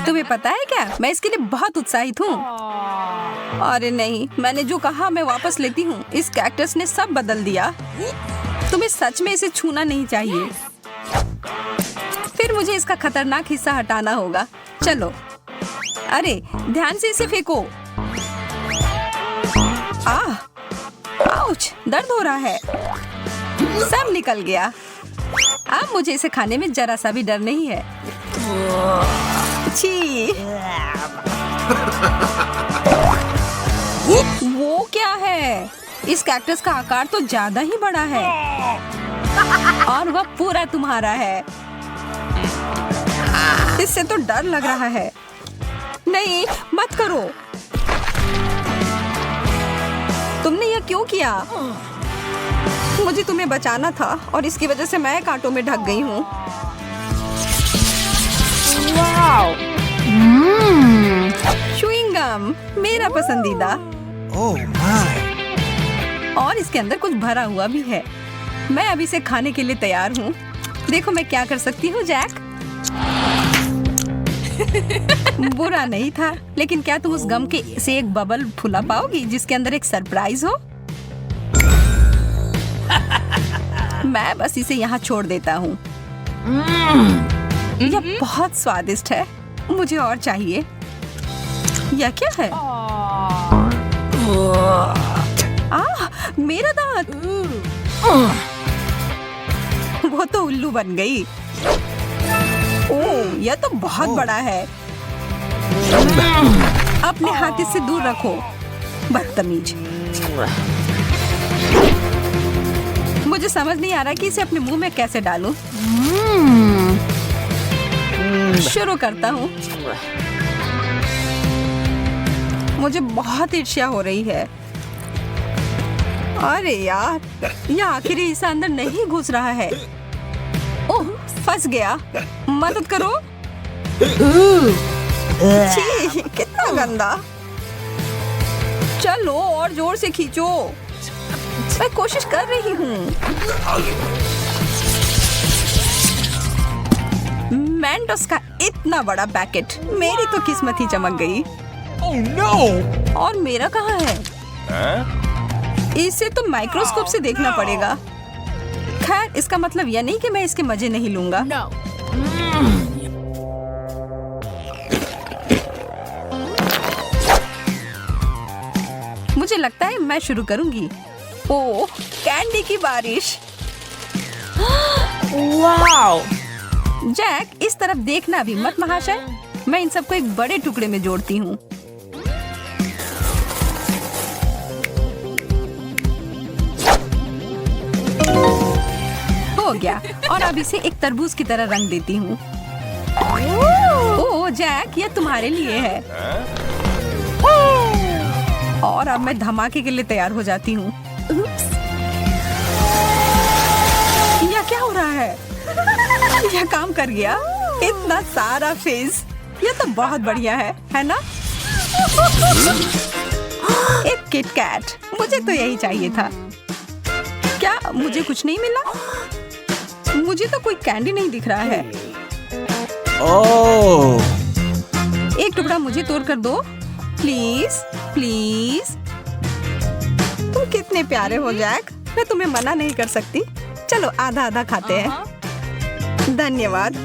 तुम्हें पता है क्या, मैं इसके लिए बहुत उत्साहित हूँ। अरे नहीं, मैंने जो कहा मैं वापस लेती हूँ। इस कैक्टस ने सब बदल दिया। तुम्हें सच में इसे छूना नहीं चाहिए। फिर मुझे इसका खतरनाक हिस्सा हटाना होगा। चलो, अरे ध्यान से इसे फेंको। आउच, दर्द हो रहा है। सब निकल गया। अब मुझे इसे खाने में जरा सा भी डर नहीं है। छी, वो क्या है? इस कैक्टस का आकार तो ज्यादा ही बड़ा है और वह पूरा तुम्हारा है। इससे तो डर लग रहा है। नहीं, मत करो। तुमने यह क्यों किया? मुझे तुम्हें बचाना था और इसकी वजह से मैं कांटों में ढक गई हूँ। च्युइंग गम, मेरा पसंदीदा। और इसके अंदर कुछ भरा हुआ भी है। मैं अभी इसे खाने के लिए तैयार हूँ। देखो मैं क्या कर सकती हूँ, जैक। बुरा नहीं था, लेकिन क्या तुम उस गम के से एक बबल फुला पाओगी जिसके अंदर एक सरप्राइज हो? मैं बस इसे यहाँ छोड़ देता हूँ। यह बहुत स्वादिष्ट है। मुझे और चाहिए। यह क्या है? मेरा दांत। वो तो उल्लू बन गई। ओह, यह तो बहुत बड़ा है। अपने हाथ इससे दूर रखो, बदतमीज। मुझे समझ नहीं आ रहा कि इसे अपने मुंह में कैसे डालूं। शुरू करता हूँ। मुझे बहुत ईर्ष्या हो रही है। अरे यार, यह आखिरी हिस्सा अंदर नहीं घुस रहा है। ओह, फंस गया। मदद करो। छी, कितना गंदा। चलो और जोर से खींचो। मैं कोशिश कर रही हूँ। मेंटोस का इतना बड़ा पैकेट। मेरी तो किस्मत ही चमक गई। Oh no! और मेरा कहाँ है? इसे तो माइक्रोस्कोप से देखना पड़ेगा। खैर, इसका मतलब यह नहीं कि मैं इसके मजे नहीं लूंगा। मुझे लगता है मैं शुरू करूंगी। ओह, कैंडी की बारिश। वाओ! जैक, इस तरफ देखना भी मत महाशय। मैं इन सबको एक बड़े टुकड़े में जोड़ती हूँ। हो गया। और अब इसे एक तरबूज की तरह रंग देती हूँ। ओह जैक, यह तुम्हारे लिए है। और अब मैं धमाके के लिए तैयार हो जाती हूँ। यह क्या हो रहा है? यह काम कर गया। इतना सारा फेस। यह तो बहुत बढ़िया है ना? एक किट कैट। मुझे तो यही चाहिए था। क्या मुझे कुछ नहीं मिला? मुझे तो कोई कैंडी नहीं दिख रहा है। Oh! एक टुकड़ा मुझे तोड़ कर दो, प्लीज प्लीज। तुम कितने प्यारे हो जैक। मैं तुम्हें मना नहीं कर सकती। चलो आधा आधा खाते हैं। धन्यवाद।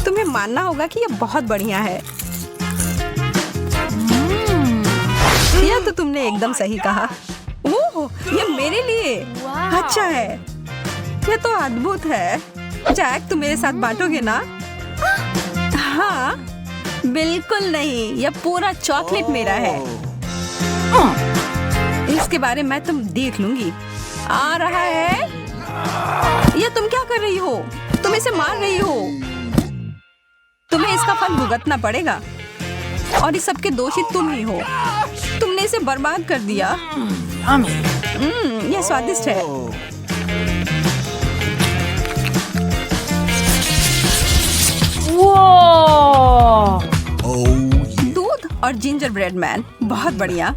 तुम्हें मानना होगा कि यह बहुत बढ़िया है। यह तो तुमने एकदम सही कहा। ओह, यह मेरे लिए अच्छा है। यह तो अद्भुत है। जैक, तुम मेरे साथ बांटोगे ना? हाँ, बिल्कुल नहीं। यह पूरा चॉकलेट मेरा है। इसके बारे में तुम देख लूंगी। आ रहा है। यह तुम क्या कर रही हो? तुम इसे मार रही हो। तुम्हें इसका फल भुगतना पड़ेगा। और इस सब के दोषी तुम ही हो। तुमने इसे बर्बाद कर दिया। यह स्वादिष्ट है। दूध और जिंजर ब्रेड मैन, बहुत बढ़िया।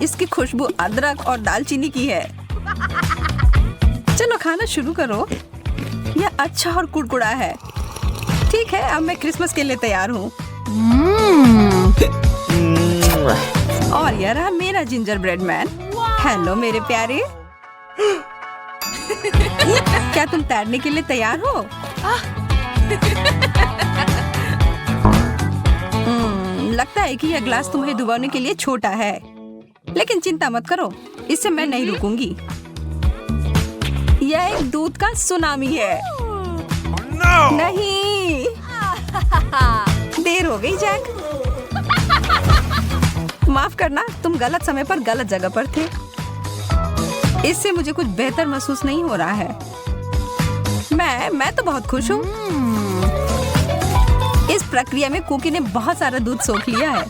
इसकी खुशबू अदरक और दालचीनी की है। चलो खाना शुरू करो। यह अच्छा और कुड़कुड़ा है। ठीक है, अब मैं क्रिसमस के लिए तैयार हूँ। और यह रहा मेरा जिंजर ब्रेड मैन। हेलो मेरे प्यारे। क्या तुम तैरने के लिए तैयार हो? लगता है कि यह ग्लास तुम्हें डुबाने के लिए छोटा है, लेकिन चिंता मत करो, इससे मैं नहीं रुकूंगी। यह एक दूध का सुनामी है। नहीं, देर हो गई जैक। माफ करना, तुम गलत समय पर गलत जगह पर थे। इससे मुझे कुछ बेहतर महसूस नहीं हो रहा है। मैं तो बहुत खुश हूँ। इस प्रक्रिया में कुकी ने बहुत सारा दूध सोख लिया है।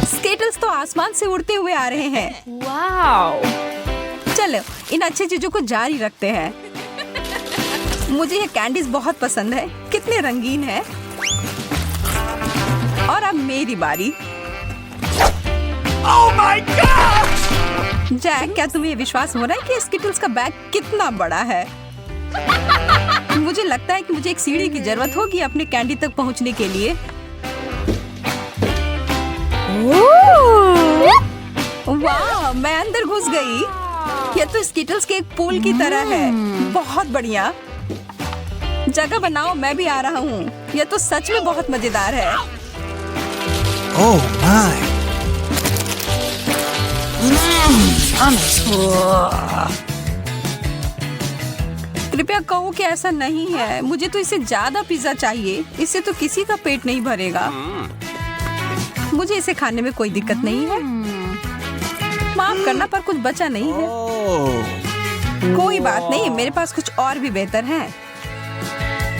स्केटल्स तो आसमान से उड़ते हुए आ रहे हैं। वाओ! चलो इन अच्छी चीजों को जारी रखते हैं। मुझे ये कैंडीज बहुत पसंद है, कितने रंगीन है। और अब मेरी बारी। Oh my gosh! जैक, क्या तुम्हें विश्वास हो रहा है कि स्किटल्स का बैग कितना बड़ा है? मुझे लगता है कि मुझे एक सीढ़ी की जरूरत होगी अपने कैंडी तक पहुंचने के लिए। वाह, मैं अंदर घुस गई। यह तो स्किटल्स के एक पूल की तरह है। बहुत बढ़िया। जगह बनाओ, मैं भी आ रहा हूँ। यह तो सच में बहुत मजेदार है। Oh my! कृपया कहो कि ऐसा नहीं है। मुझे तो इससे ज्यादा पिज्जा चाहिए। इससे तो किसी का पेट नहीं भरेगा। मुझे इसे खाने में कोई दिक्कत नहीं है। माफ करना, पर कुछ बचा नहीं है। कोई बात नहीं, मेरे पास कुछ और भी बेहतर है।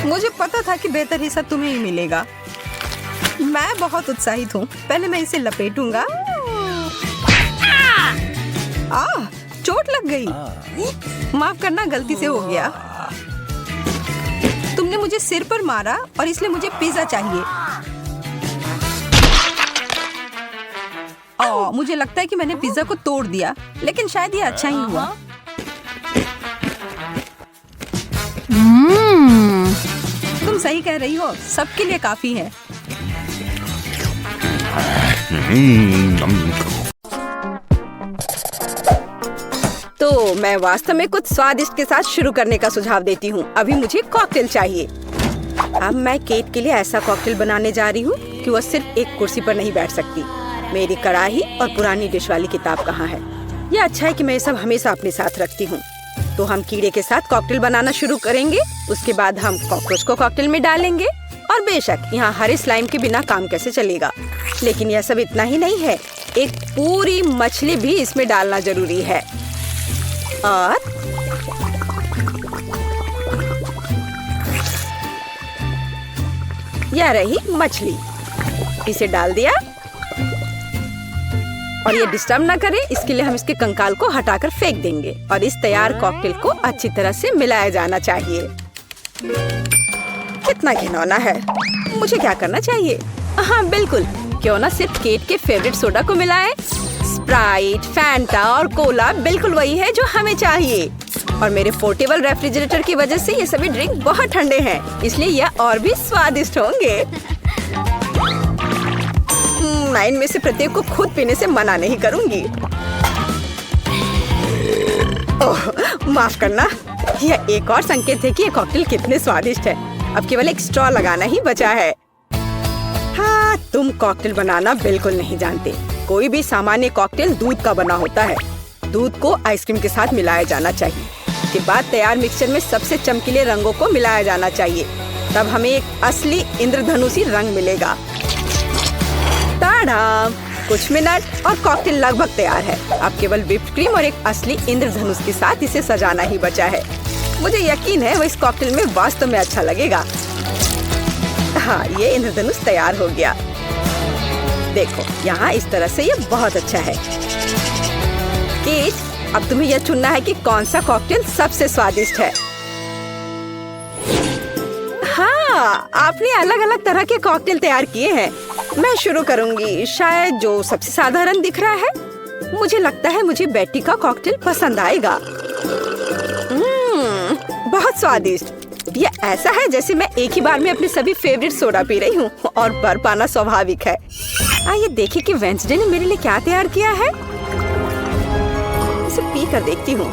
मुझे पता था कि बेहतर हिस्सा तुम्हें ही मिलेगा। मैं बहुत उत्साहित हूँ। पहले मैं इसे लपेटूंगा। चोट लग गई। माफ करना, गलती से हो गया। तुमने मुझे सिर पर मारा और इसलिए मुझे पिज्जा चाहिए। मुझे लगता है कि मैंने पिज्जा को तोड़ दिया, लेकिन शायद ये अच्छा ही हुआ। तुम सही कह रही हो, सबके लिए काफी है। तो मैं वास्तव में कुछ स्वादिष्ट के साथ शुरू करने का सुझाव देती हूँ। अभी मुझे कॉकटेल चाहिए। अब मैं केट के लिए ऐसा कॉकटेल बनाने जा रही हूँ कि वह सिर्फ एक कुर्सी पर नहीं बैठ सकती। मेरी कढ़ाई और पुरानी डिश वाली किताब कहाँ है? यह अच्छा है कि मैं ये सब हमेशा अपने साथ रखती हूँ। तो हम कीड़े के साथ कॉकटेल बनाना शुरू करेंगे। उसके बाद हम कॉकरोच को कॉकटेल में डालेंगे। और बेशक यहाँ हरे स्लाइम के बिना काम कैसे चलेगा। लेकिन यह सब इतना ही नहीं है, एक पूरी मछली भी इसमें डालना जरूरी है। और यह रही मछली, इसे डाल दिया। और ये डिस्टर्ब ना करे, इसके लिए हम इसके कंकाल को हटाकर फेंक देंगे। और इस तैयार कॉकटेल को अच्छी तरह से मिलाया जाना चाहिए। कितना घिनौना है। मुझे क्या करना चाहिए? हाँ बिल्कुल, क्यों ना सिर्फ केट के फेवरेट सोडा को मिलाएं। स्प्राइट, फैंटा और कोला बिल्कुल वही है जो हमें चाहिए। और मेरे पोर्टेबल रेफ्रिजरेटर की वजह से ये सभी ड्रिंक बहुत ठंडे हैं, इसलिए यह और भी स्वादिष्ट होंगे। मैं इनमें से प्रत्येक को खुद पीने से मना नहीं करूंगी। ओह, माफ करना, यह एक और संकेत है कि ये कॉकटेल कितने स्वादिष्ट है। अब केवल एक स्ट्रॉ लगाना ही बचा है। हाँ, तुम कॉकटेल बनाना बिल्कुल नहीं जानते। कोई भी सामान्य कॉकटेल दूध का बना होता है। दूध को आइसक्रीम के साथ मिलाया जाना चाहिए। उसके बाद तैयार मिक्सचर में सबसे चमकीले रंगों को मिलाया जाना चाहिए। तब हमें एक असली इंद्रधनुषी रंग मिलेगा। टाडा! कुछ मिनट और कॉकटेल लगभग तैयार है। अब केवल व्हिप्ड क्रीम और एक असली इंद्रधनुष के साथ इसे सजाना ही बचा है। मुझे यकीन है वो इस कॉकटेल में वास्तव में अच्छा लगेगा। हाँ, ये इंद्रधनुष तैयार हो गया। देखो, यहाँ इस तरह से ये बहुत अच्छा है। केट, अब तुम्हें यह चुनना है कि कौन सा कॉकटेल सबसे स्वादिष्ट है। हाँ, आपने अलग अलग तरह के कॉकटेल तैयार किए हैं। मैं शुरू करूंगी, शायद जो सबसे साधारण दिख रहा है। मुझे लगता है मुझे बेटी का कॉकटेल पसंद आएगा। बहुत स्वादिष्ट। ये ऐसा है जैसे मैं एक ही बार में अपने सभी फेवरेट सोडा पी रही हूँ और बर्फ पाना स्वाभाविक है। आइए देखें कि वेंसडे ने मेरे लिए क्या तैयार किया है। इसे पी कर देखती हूँ।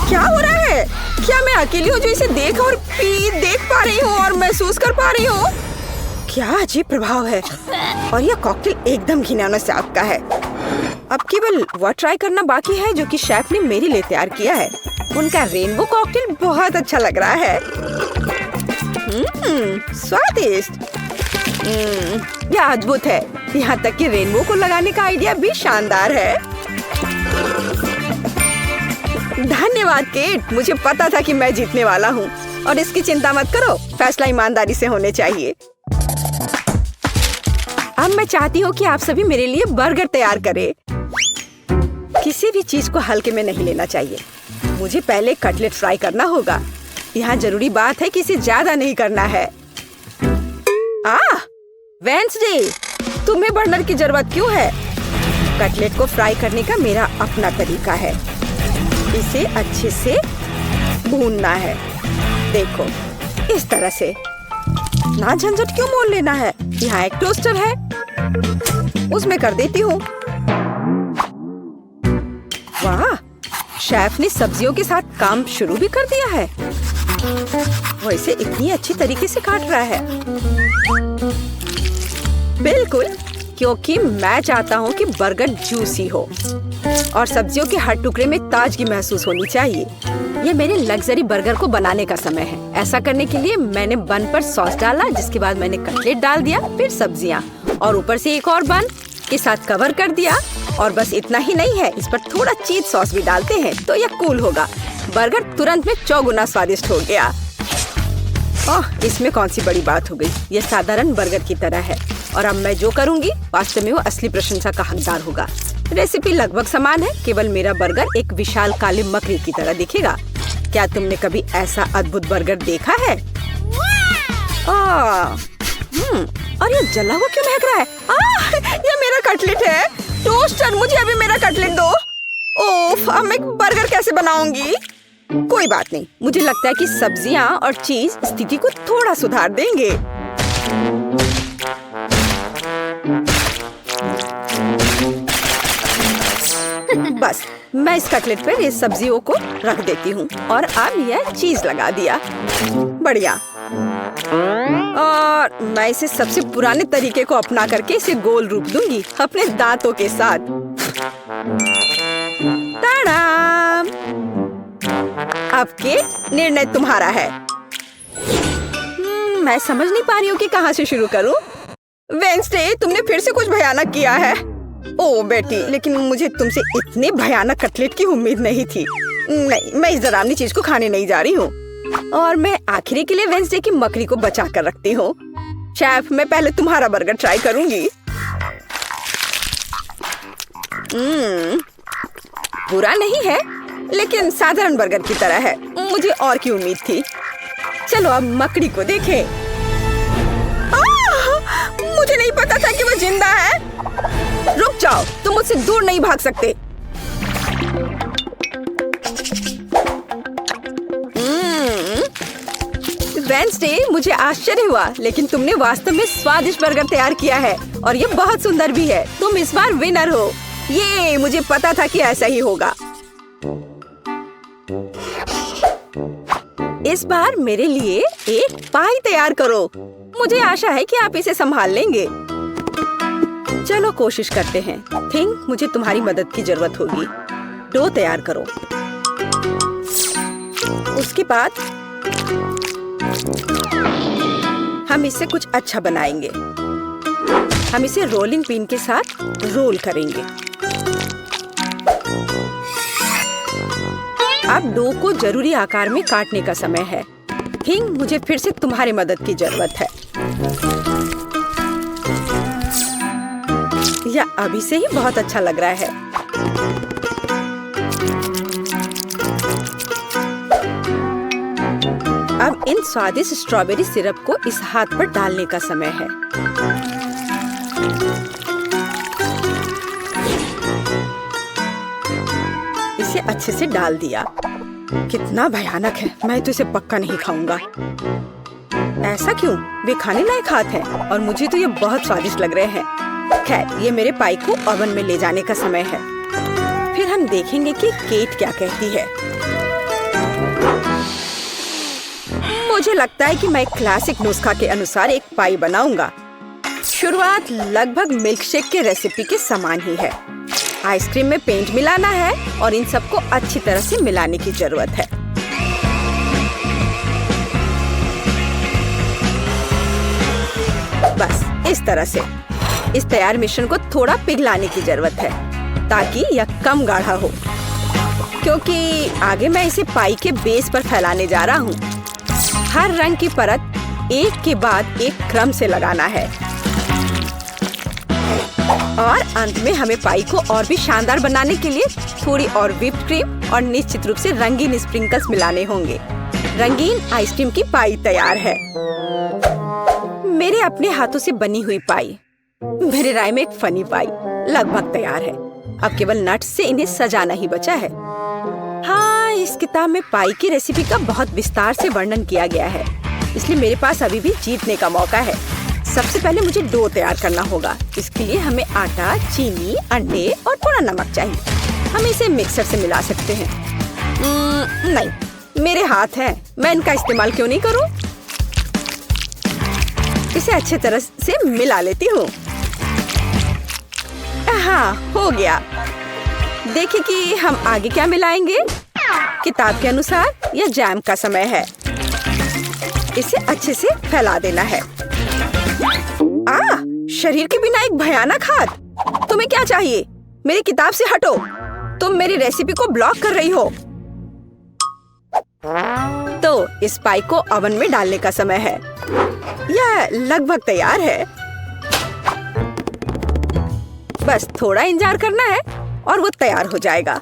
क्या हो रहा है? क्या मैं अकेली हूँ जो इसे देख और देख पा रही हूँ और महसूस कर पा रही हूँ? क्या अजीब प्रभाव है। और यह कॉकटेल एकदम घिनौना स्वाद का है। अब केवल वह ट्राई करना बाकी है जो कि शेफ ने मेरे लिए तैयार किया है। उनका रेनबो कॉकटेल बहुत अच्छा लग रहा है। स्वादिष्ट। यह अद्भुत है। यहाँ तक कि रेनबो को लगाने का आइडिया भी शानदार है। धन्यवाद केट, मुझे पता था कि मैं जीतने वाला हूँ और इसकी चिंता मत करो, फैसला ईमानदारी से होने चाहिए। अब मैं चाहती हूँ कि आप सभी मेरे लिए बर्गर तैयार करें। किसी भी चीज को हल्के में नहीं लेना चाहिए। मुझे पहले कटलेट फ्राई करना होगा। यहाँ जरूरी बात है कि इसे ज्यादा नहीं करना है। वेंसडे, तुम्हें बर्नर की जरूरत क्यों है? कटलेट को फ्राई करने का मेरा अपना तरीका है। इसे अच्छे से भूनना है। देखो, इस तरह से। ना झंझट क्यों मोल लेना है? यहाँ एक टोस्टर है, उसमें कर देती हूँ। वाह, शेफ ने सब्जियों के साथ काम शुरू भी कर दिया है। वो इसे इतनी अच्छी तरीके से काट रहा है। बिल्कुल, क्योंकि मैं चाहता हूँ कि बर्गर जूसी हो और सब्जियों के हर टुकड़े में ताजगी महसूस होनी चाहिए। ये मेरे लग्जरी बर्गर को बनाने का समय है। ऐसा करने के लिए मैंने बन पर सॉस डाला, जिसके बाद मैंने कटलेट डाल दिया, फिर सब्जियाँ और ऊपर से एक और बन के साथ कवर कर दिया। और बस इतना ही नहीं है, इस पर थोड़ा चीज सॉस भी डालते हैं तो यह कूल होगा। बर्गर तुरंत में 4 गुना स्वादिष्ट हो गया। इसमें कौन सी बड़ी बात हो गई। यह साधारण बर्गर की तरह है और अब मैं जो करूंगी वास्तव में वो असली प्रशंसा का हकदार होगा। रेसिपी लगभग समान है, केवल मेरा बर्गर एक विशाल काले मकड़ी की तरह दिखेगा। क्या तुमने कभी ऐसा अद्भुत बर्गर देखा है? और ये जला हुआ क्यों महक रहा है? ये मेरा कटलेट है। टोस्टर, मुझे अभी मेरा कटलेट दो। ओफ, अब मैं बर्गर कैसे बनाऊंगी? कोई बात नहीं, मुझे लगता है कि सब्जियां और चीज स्थिति को थोड़ा सुधार देंगे। बस मैं इस कटलेट पर इस सब्जियों को रख देती हूँ और अब यह चीज लगा दिया। बढ़िया। और मैं इसे सबसे पुराने तरीके को अपना करके इसे गोल रूप दूंगी अपने दांतों के साथ। ताड़ाम! अब के निर्णय तुम्हारा है। मैं समझ नहीं पा रही हूँ कि कहाँ से शुरू करूँ। वेंसडे, तुमने फिर से कुछ भयानक किया है। ओ बेटी, लेकिन मुझे तुमसे इतने भयानक कटलेट की उम्मीद नहीं थी। नहीं, मैं इस डरावनी चीज को खाने नहीं जा रही हूँ। और मैं आखिरी के लिए वेंसडे की मकड़ी को बचा कर रखती हूँ। शेफ, मैं पहले तुम्हारा बर्गर ट्राई करूंगी। बुरा नहीं है, लेकिन साधारण बर्गर की तरह है। मुझे और की उम्मीद थी। चलो अब मकड़ी को देखें। मुझे नहीं पता था कि वो जिंदा है। रुक जाओ, तुम मुझसे दूर नहीं भाग सकते। वेंसडे, मुझे आश्चर्य हुआ, लेकिन तुमने वास्तव में स्वादिष्ट बर्गर तैयार किया है और ये बहुत सुंदर भी है। तुम इस बार विनर हो। ये मुझे पता था कि ऐसा ही होगा। इस बार मेरे लिए एक पाई तैयार करो। मुझे आशा है कि आप इसे संभाल लेंगे। चलो कोशिश करते हैं। थिंक मुझे तुम्हारी मदद की जरूरत होगी। डो तैयार करो। उसके बाद हम इससे कुछ अच्छा बनाएंगे। हम इसे रोलिंग पिन के साथ रोल करेंगे। अब डो को जरूरी आकार में काटने का समय है। थिंक मुझे फिर से तुम्हारी मदद की जरूरत है। यह अभी से ही बहुत अच्छा लग रहा है। अब इन स्वादिष्ट स्ट्रॉबेरी सिरप को इस हाथ पर डालने का समय है। इसे अच्छे से डाल दिया। कितना भयानक है, मैं तो इसे पक्का नहीं खाऊंगा। ऐसा क्यों? वे खाने लायक हाथ हैं और मुझे तो ये बहुत स्वादिष्ट लग रहे हैं। खैर, ये मेरे पाई को ओवन में ले जाने का समय है। फिर हम देखेंगे कि केट क्या कहती है। मुझे लगता है कि मैं क्लासिक नुस्खा के अनुसार एक पाई बनाऊंगा। शुरुआत लगभग मिल्कशेक के रेसिपी के समान ही है। आइसक्रीम में पेंट मिलाना है और इन सबको अच्छी तरह से मिलाने की जरूरत है। बस इस तरह से। इस तैयार मिश्रण को थोड़ा पिघलाने की जरूरत है ताकि यह कम गाढ़ा हो, क्योंकि आगे मैं इसे पाई के बेस पर फैलाने जा रहा हूँ। हर रंग की परत एक के बाद एक क्रम से लगाना है और अंत में हमें पाई को और भी शानदार बनाने के लिए थोड़ी और व्हिप्ड क्रीम और निश्चित रूप से रंगीन स्प्रिंकल्स मिलाने होंगे। रंगीन आइसक्रीम की पाई तैयार है। मेरे अपने हाथों से बनी हुई पाई, मेरे राय में एक फनी पाई लगभग तैयार है। अब केवल नट्स से इन्हें सजाना ही बचा है। हाँ, इस किताब में पाई की रेसिपी का बहुत विस्तार से वर्णन किया गया है, इसलिए मेरे पास अभी भी जीतने का मौका है। सबसे पहले मुझे डो तैयार करना होगा। इसके लिए हमें आटा, चीनी, अंडे और थोड़ा नमक चाहिए। हम इसे मिक्सर से मिला सकते हैं। नहीं, मेरे हाथ हैं, मैं इनका इस्तेमाल क्यों नहीं करूं? इसे अच्छी तरह से मिला लेती हूँ। हाँ, हो गया। देखिए कि हम आगे क्या मिलाएंगे। किताब के अनुसार यह जैम का समय है। इसे अच्छे से फैला देना है। शरीर के बिना एक भयानक हाथ। तुम्हें क्या चाहिए? मेरी किताब से हटो। तुम मेरी रेसिपी को ब्लॉक कर रही हो। तो इस पाई को ओवन में डालने का समय है। यह लगभग तैयार है। बस थोड़ा इंतजार करना है और वो तैयार हो जाएगा।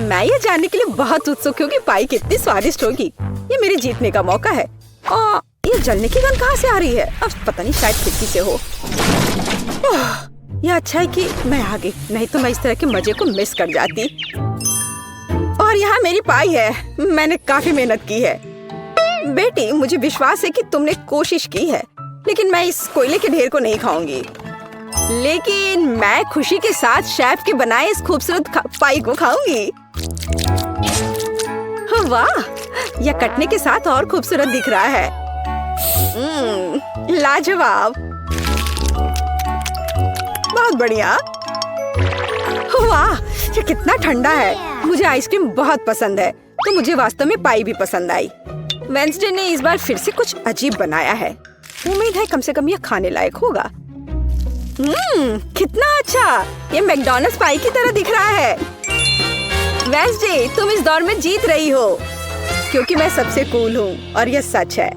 मैं ये जानने के लिए बहुत उत्सुक हूँ कि पाई कितनी स्वादिष्ट होगी। ये मेरे जीतने का मौका है। और ये जलने की गंध कहाँ से आ रही है? अब पता नहीं, शायद खिड़की से हो। यह अच्छा है कि मैं आ गई, नहीं तो मैं इस तरह के मजे को मिस कर जाती। और यहाँ मेरी पाई है। मैंने काफी मेहनत की है। बेटी, मुझे विश्वास है कि तुमने कोशिश की है, लेकिन मैं इस कोयले के ढेर को नहीं खाऊंगी। लेकिन मैं खुशी के साथ शेफ के बनाए इस खूबसूरत पाई को खाऊंगी। वाह, यह कटने के साथ और खूबसूरत दिख रहा है। लाजवाब, बहुत बढ़िया। वाह, ये कितना ठंडा है। मुझे आइसक्रीम बहुत पसंद है, तो मुझे वास्तव में पाई भी पसंद आई। वेंसडे ने इस बार फिर से कुछ अजीब बनाया है। उम्मीद है कम से कम यह खाने लायक होगा। कितना अच्छा, ये मैकडॉनल्ड्स पाई की तरह दिख रहा है। वेंसडे, तुम इस दौर में जीत रही हो, क्योंकि मैं सबसे कूल हूँ और यह सच है।